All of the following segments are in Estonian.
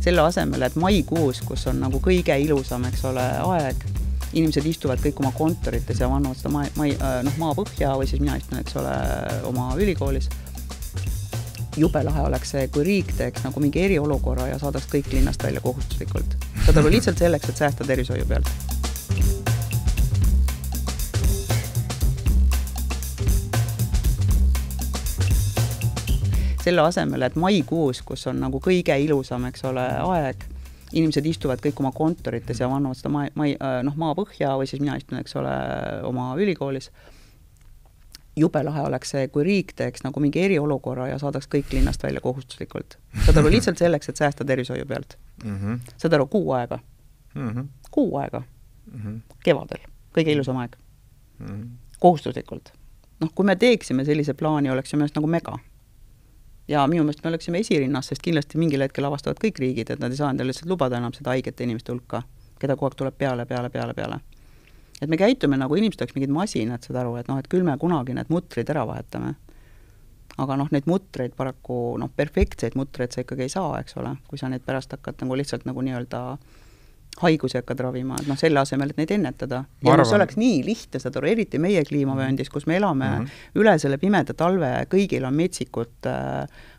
selle asemel, et maikuus, kus on nagu kõige ilusam, eks ole, aeg, inimesed istuvad kõik oma kontorites ja vannuvad seda maapõhja või siis mina istun, eks ole, oma ülikoolis. Jube lahe oleks see, kui riik teeks nagu mingi eriolukorra ja saadaks kõik linnast välja kohustuslikult. Seda oli lihtsalt selleks, et säästa tervishoiu pealt. Selle asemel, et maikuus, kus on nagu kõige ilusam, eks ole, aeg, inimesed istuvad kõik oma kontorites ja vannuvad seda maapõhja või siis mina istun, eks ole, oma ülikoolis. Jube lahe oleks see, kui riik teeks nagu mingi eriolukorra ja saadaks kõik linnast välja kohustuslikult. Seda oli lihtsalt selleks, et säästa tervishoiu pealt. Seda oli kuu aega. Kuu aega. Kevadel. Kõige ilusam aeg. Kohustuslikult. Kui me teeksime sellise plaani, oleks ju meelest nagu mega. Ja minu meelest me oleksime esirinnas, sest kindlasti mingil hetkel avastavad kõik riigid, et nad ei saa endale lihtsalt lubada enam seda haigete inimeste hulka, keda kogu aeg tuleb peale. Et me käitume nagu inimesed oleks mingid masinad, seda aru, et et küll me kunagi need mutrid ära vahetame. Aga neid mutreid paraku, perfektseid mutreid sa ikkagi ei saa, eks ole, kui sa neid pärast hakkad nagu lihtsalt nagu nii-öelda haigusi hakkad ravima, et selle asemel, et neid ennetada. Ja see oleks nii lihtne, seda aru, eriti meie kliimavööndis, kus me elame üle selle pimeda talve, kõigil on metsikut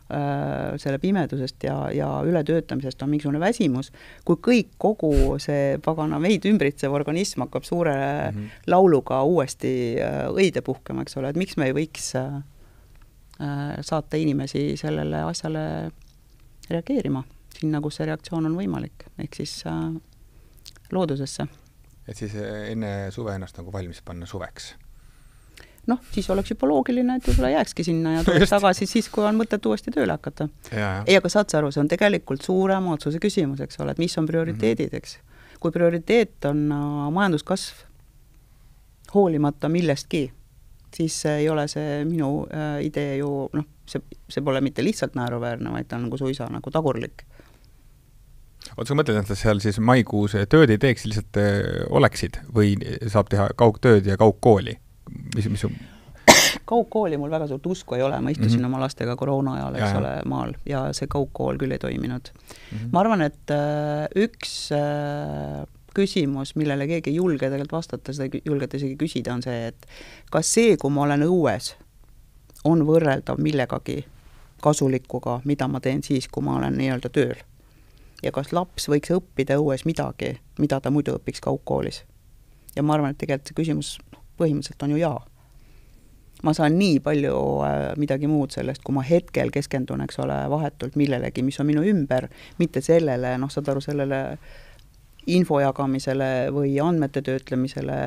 selle pimedusest ja ületöötamisest on mingisugune väsimus, kui kõik kogu see pagana meid ümbritsev organism hakkab suure lauluga uuesti õide puhkema, eks ole, et miks me ei võiks saata inimesi sellele asjale reageerima, sinna, kus see reaktsioon on võimalik, ehk siis loodusesse. Et siis enne suve ennast nagu valmis panna suveks? Siis oleks juba loogiline, et võib-olla jääkski sinna ja tuleks tagasi siis, kui on mõtet uuesti tööle hakata. Ei, aga saad sa aru, see on tegelikult suurema otsuse küsimus, eks ole, et mis on prioriteedid, eks. Kui prioriteet on majanduskasv hoolimata millestki, siis ei ole see minu idee ju, see pole mitte lihtsalt naeruväärne, vaid ta on nagu suisa nagu tagurlik. Oot, sa mõtled, et seal siis maikuus tööd ei teeks, lihtsalt oleksid või saab teha kaugtööd ja kaugkooli? Mis on? Kaugkooli mul väga suurt usku ei ole, ma istusin oma lastega koroona ajal, eks ole, maal ja see kaugkool küll ei toiminud. Ma arvan, et üks küsimus, millele keegi ei julge tegelikult vastata, seda julgete isegi küsida, on see, et kas see, kui ma olen õues, on võrreldav millegagi kasulikuga, mida ma teen siis, kui ma olen nii-öelda tööl. Ja kas laps võiks õppida õues midagi, mida ta muidu õpiks kaugkoolis. Ja ma arvan, et tegelikult see küsimus põhimõtteliselt on ju jaa. Ma saan nii palju midagi muud sellest, kui ma hetkel keskendun, eks ole, vahetult millelegi, mis on minu ümber, mitte sellele, saad aru, sellele info jagamisele või andmete töötlemisele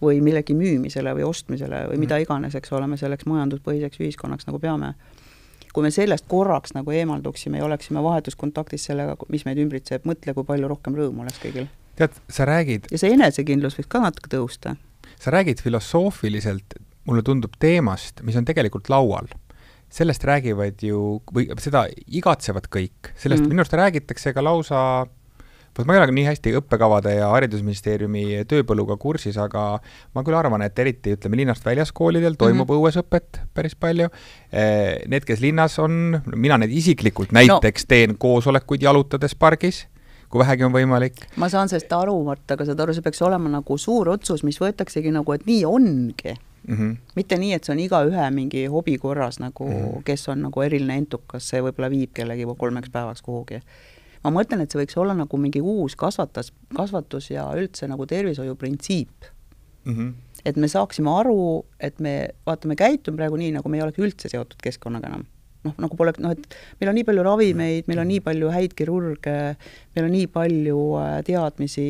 või millegi müümisele või ostmisele või mida iganes, eks ole, me selleks majanduspõhiseks ühiskonnaks nagu peame. Kui me sellest korraks nagu eemalduksime ja oleksime vahetuskontaktis sellega, mis meid ümbritseb, mõtle, kui palju rohkem rõõmu oleks kõigil. Tead, sa räägid... Ja see enesekindlus võiks ka natuke tõusta. Sa räägid filosoofiliselt, mulle tundub teemast, mis on tegelikult laual. Sellest räägivad ju, või seda igatsevad kõik. Sellest minust räägitakse ka lausa... Ma ei ole nii hästi õppekavade ja haridusministeeriumi tööpõluga kursis, aga ma küll arvan, et eriti ütleme linnast väljas koolidel toimub õuesõpet päris palju. Need, kes linnas on, mina need isiklikult näiteks teen koosolekuid jalutades pargis, kui vähegi on võimalik. Ma saan sellest aru, Mart, aga seda aru, see peaks olema nagu suur otsus, mis võetaksegi nagu, et nii ongi. Mitte nii, et see on iga ühe mingi hobi korras, nagu, kes on nagu eriline entukas, see võib-olla viib kellegi 3 päevaks kuhugi. Ma mõtlen, et see võiks olla nagu mingi uus kasvatus ja üldse nagu tervishoiu printsiip. Et me saaksime aru, et me käitume praegu nii, nagu me ei oleks üldse seotud keskkonnaga enam. Nagu pole, et meil on nii palju ravimeid, meil on nii palju häid kirurge, meil on nii palju teadmisi,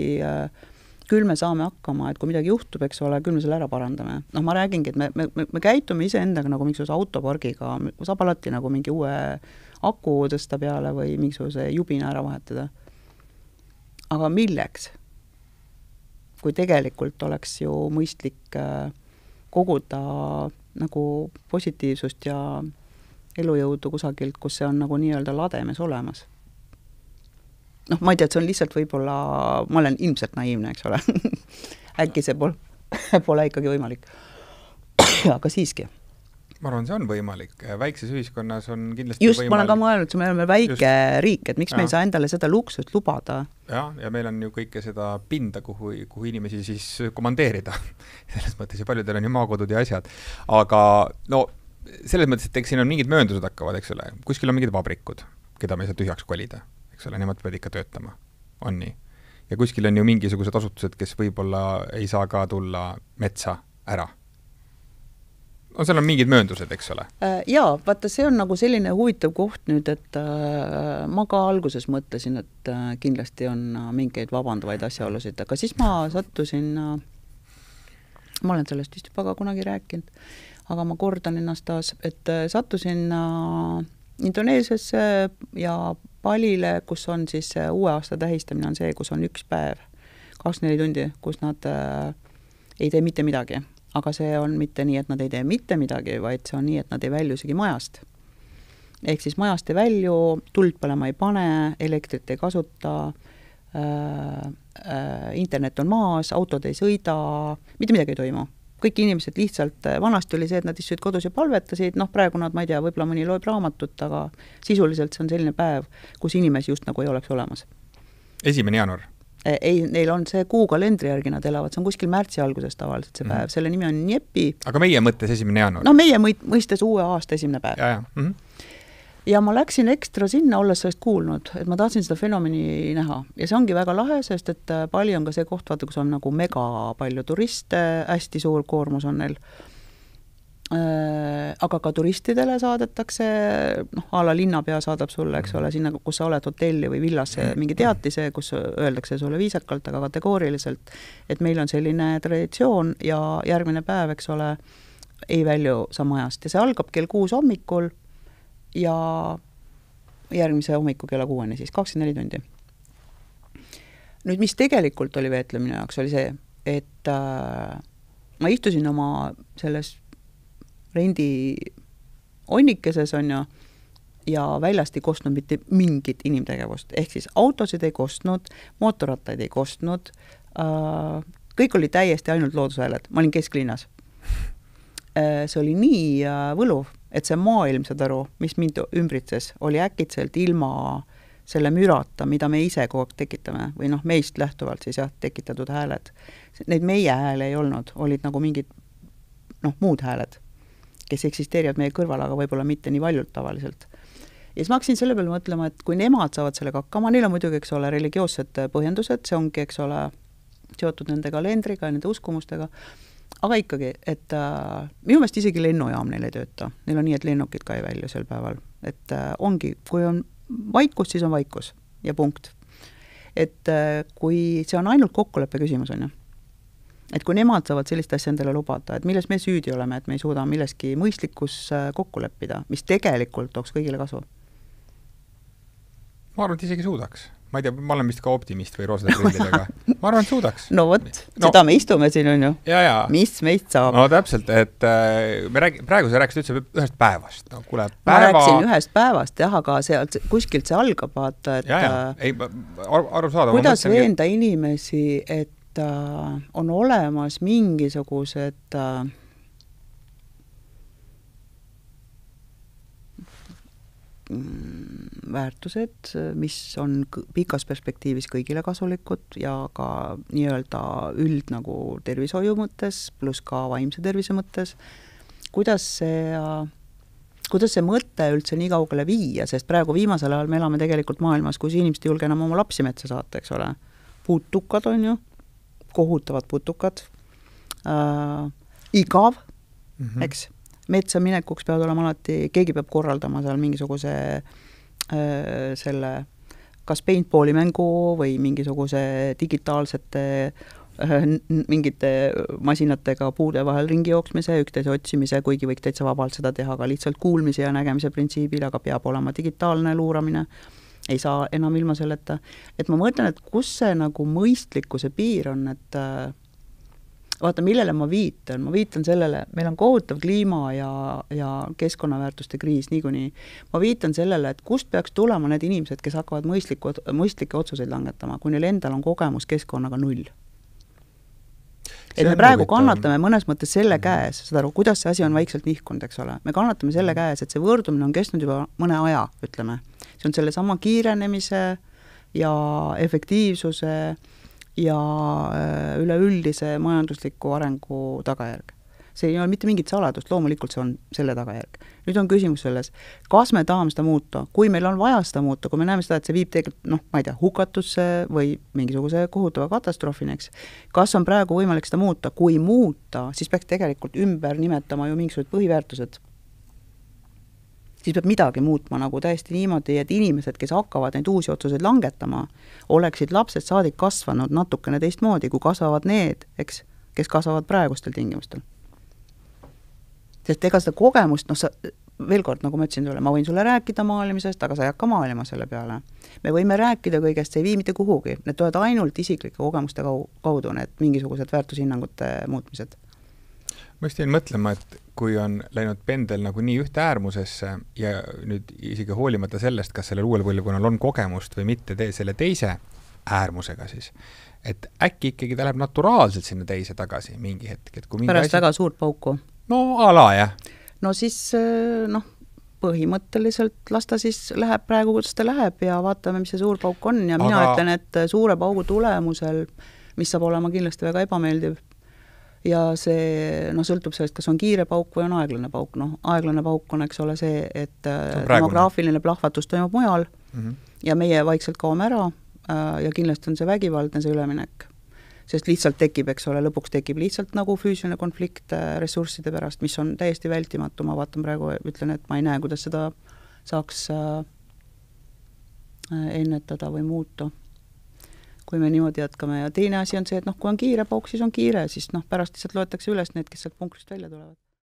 küll me saame hakkama, et kui midagi juhtub, eks ole, küll me selle ära parandame. Ma räägingi, et me käitume ise endaga nagu mingisuguse autopargiga, saab alati nagu mingi uue aku tõsta peale või mingisuguse jubina ära vahetada. Aga milleks? Kui tegelikult oleks ju mõistlik koguda nagu positiivsust ja elujõudu kusagilt, kus see on nagu nii-öelda lademes olemas. Ma ei tea, et see on lihtsalt võib-olla, ma olen ilmselt naiivne, eks ole. Äkki see pole ikkagi võimalik. Aga siiski. ma arvan, see on võimalik. Väikses ühiskonnas on kindlasti just, ma olen ka mõelnud, me oleme väike riik, et miks me ei saa endale seda luksust lubada. Ja meil on ju kõike seda pinda, kuhu inimesi siis komandeerida. Selles mõttes ja paljudel on ju maakodud ja asjad. Aga no, selles mõttes, et eks siin on mingid mööndused hakkavad, eks ole. Kuskil on mingid vabrikud, keda me ei saa tühjaks kolida. Eks ole, nemad peavad ikka töötama. On nii. Ja kuskil on ju mingisugused asutused, kes võib-olla ei saa ka tulla metsa ära. No seal on mingid mööndused, eks ole? Jaa, vaata, see on nagu selline huvitav koht nüüd, et ma ka alguses mõtlesin, et kindlasti on mingeid vabandavaid asjaolusid, aga siis ma sattusin, ma olen sellest vist juba ka kunagi rääkinud, aga ma kordan ennast taas, et sattusin Indoneesiasse ja Balile, kus on siis uue aasta tähistamine on see, kus on üks päev, 24 tundi, kus nad ei tee mitte midagi. Aga see on mitte nii, et nad ei tee mitte midagi, vaid see on nii, et nad ei välju isegi majast. Ehk siis majast ei välju, tuld põlema ei pane, elektrit ei kasuta, internet on maas, autod ei sõida, mitte midagi ei toimu. Kõik inimesed lihtsalt, vanasti oli see, et nad istusid kodus ja palvetasid, praegu nad, ma ei tea, võib-olla mõni loeb raamatut, aga sisuliselt see on selline päev, kus inimesi just nagu ei oleks olemas. 1. jaanuar? Ei, neil on see kuukalendri järgi nad elavad, see on kuskil märtsi alguses tavaliselt see päev, selle nimi on Njepi. Aga meie mõttes 1. jaanuar? No meie mõistes uue aasta 1. päev. Ja ma läksin ekstra sinna, olles sellest kuulnud, et ma tahtsin seda fenomeni näha. Ja see ongi väga lahe, sest et Bali on ka see koht, vaata, kus on nagu mega palju turiste, hästi suur koormus on neil. Aga ka turistidele saadetakse, ala linnapea saadab sulle, eks ole, sinna, kus sa oled hotelli või villasse mingi teatise, kus öeldakse sulle viisakalt, aga kategooriliselt, et meil on selline traditsioon ja järgmine päev, eks ole, ei välju sa majast. Ja see algab kell 6 hommikul ja järgmise hommiku kella 6 siis, 24 tundi. Nüüd, mis tegelikult oli veetlemine jaoks, oli see, et ma istusin oma selles rendi onnikeses on ju, ja väljast ei kostnud mitte mingit inimtegevust. Ehk siis autosid ei kostnud, mootorrattaid ei kostnud, kõik oli täiesti ainult loodushääled. Ma olin kesklinnas. See oli nii võluv, et see maailm, saad aru, mis mind ümbritses, oli äkitselt ilma selle mürata, mida me ise kogu aeg tekitame, või meist lähtuvalt siis tekitatud hääled. Neid meie hääle ei olnud, olid nagu mingid muud hääled, kes eksisteerivad meie kõrval, aga võib-olla mitte nii valjult tavaliselt. Ja siis ma hakkasin selle peale mõtlema, et kui nemad saavad sellega hakkama, neil on muidugi, eks ole, religioossed põhjendused, see ongi, eks ole, seotud nende kalendriga ja nende uskumustega, aga ikkagi, et minu meelest isegi lennujaam neil ei tööta. Neil on nii, et lennukid ka ei välju sel päeval. Et ongi, kui on vaikus, siis on vaikus ja punkt. Et kui see on ainult kokkuleppe küsimus, on ju. Et kui nemad saavad sellist asja endale lubada, et milles me süüdi oleme, et me ei suuda milleski mõistlikus kokku leppida, mis tegelikult tooks kõigile kasu? Ma arvan, et isegi suudaks. Ma ei tea, ma olen vist ka optimist või roosade prillidega. Ma arvan, et suudaks. No vot, seda me istume siin, on ju. Mis meist saab? No täpselt, et praegu sa rääkisid üldse ühest päevast. No, kuule, ma rääkisin ühest päevast, aga kuskilt see algab, vaata, et ei, aru saada. Kuidas veenda inimesi, et on olemas mingisugused väärtused, mis on pikas perspektiivis kõigile kasulikud ja ka nii-öelda üld nagu tervishoiu mõttes, pluss ka vaimse tervise mõttes. Kuidas see mõte üldse nii kaugele viia, sest praegu viimasel ajal me elame tegelikult maailmas, kus inimesed ei julge enam oma lapsi metsa saata, eks ole. Putukad on ju, kohutavad putukad, igav, eks, metsa minekuks peavad olema alati, keegi peab korraldama seal mingisuguse selle kas paintballi mängu või mingisuguse digitaalsete mingite masinatega puude vahel ringi jooksmise, üksteise otsimise, kuigi võiks täitsa vabalt seda teha ka lihtsalt kuulmise ja nägemise printsiibil, aga peab olema digitaalne luuramine. Ei saa enam ilma selleta. Et ma mõtlen, et kus see nagu mõistlikkuse piir on, et vaata, millele ma viitan sellele, meil on kohutav kliima ja keskkonnaväärtuste kriis niikuinii. Ma viitan sellele, et kust peaks tulema need inimesed, kes hakkavad mõistlikke otsuseid langetama, kui neil endal on kogemus keskkonnaga 0. et me praegu kannatame mõnes mõttes selle käes, seda aru, kuidas see asi on vaikselt nihkunud, eks ole. Me kannatame selle käes, et see võõrdumine on kestnud juba mõne aja, ütleme. See on selle sama kiirenemise ja efektiivsuse ja üleüldise majandusliku arengu tagajärg. See ei ole mitte mingit saladust, loomulikult see on selle tagajärg. Nüüd on küsimus selles, kas me tahame seda muuta, kui meil on vaja seda muuta, kui me näeme seda, et see viib tegelikult, ma ei tea, hukatusse või mingisuguse kohutava katastroofini, eks. Kas on praegu võimalik seda muuta? Kui muuta, siis peaks tegelikult ümber nimetama ju mingisugused põhiväärtused. Siis peab midagi muutma nagu täiesti niimoodi, et inimesed, kes hakkavad neid uusi otsuseid langetama, oleksid lapsed saadik kasvanud natukene teistmoodi, kui kasvavad need, eks, kes kasvavad praegustel tingimustel. Sest ega seda kogemust, veel kord, nagu ma ütlesin sulle, ma võin sulle rääkida maalimisest, aga sa ei hakka maalima selle peale. Me võime rääkida kõigest, see ei vii mitte kuhugi. Need tulevad ainult isiklike kogemuste kaudu, need mingisugused väärtushinnangute muutmised. Ma just jäin mõtlema, et kui on läinud pendel nagu nii ühte äärmusesse ja nüüd isegi hoolimata sellest, kas sellel uuel põlvkonnal on kogemust või mitte selle teise äärmusega siis, et äkki ikkagi ta läheb naturaalselt sinna teise tagasi mingi hetk. Et kui pärast väga suurt pauku. No ala, jah. No siis, põhimõtteliselt las ta siis läheb praegu, kuidas ta läheb ja vaatame, mis see suur pauk on ja mina ütlen, et suure paugu tulemusel, mis saab olema kindlasti väga ebameeldiv ja see, sõltub sellest, kas on kiire pauk või on aeglane pauk. Aeglane pauk on, eks ole, see, et demograafiline plahvatus toimub mujal ja meie vaikselt kaome ära ja kindlasti on see vägivaldne, see üleminek. Sest lihtsalt tekib, eks ole, lõpuks tekib lihtsalt nagu füüsiline konflikt ressursside pärast, mis on täiesti vältimatu. Ma vaatan praegu, ütlen, et ma ei näe, kuidas seda saaks ennetada või muuta, kui me niimoodi jätkame. Ja teine asi on see, et kui on kiire pauk, siis on kiire, siis pärast lihtsalt loetakse üles need, kes sealt punkrist välja tulevad.